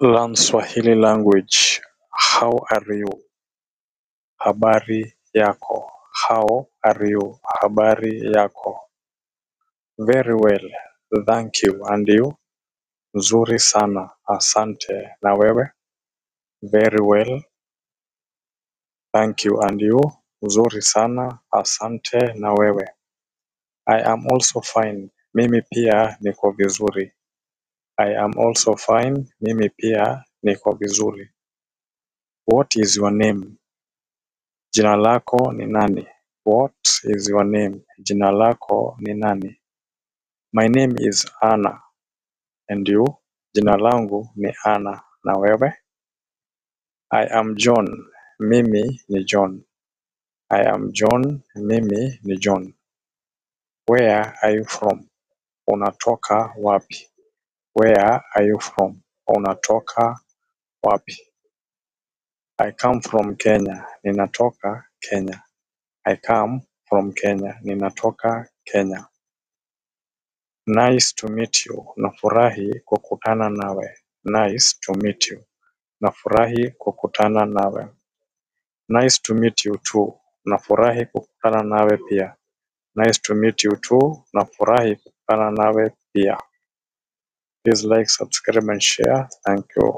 Learn Swahili language. How are you? Habari yako. How are you? Habari yako. Very well. Thank you. And you? Nzuri sana. Asante. Na wewe? Very well. Thank you. And you? Nzuri sana. Asante. Na wewe? I am also fine. Mimi pia niko vizuri. I am also fine. Mimi pia niko vizuri. What is your name? Jina lako ni nani? What is your name? Jina lako ni nani? My name is Anna. And you? Jina langu ni Anna. Na wewe? I am John. Mimi ni John. I am John. Mimi ni John. Where are you from? Unatoka wapi? Where are you from? Unatoka wapi? I come from Kenya. Ninatoka Kenya. I come from Kenya. Ninatoka Kenya. Nice to meet you. Nafurahi kukutana nawe. Nice to meet you. Nafurahi kukutana nawe. Nice to meet you too. Nafurahi kukutana nawe pia. Nice to meet you too. Nafurahi kukutana nawe pia. Please like, subscribe and share. Thank you.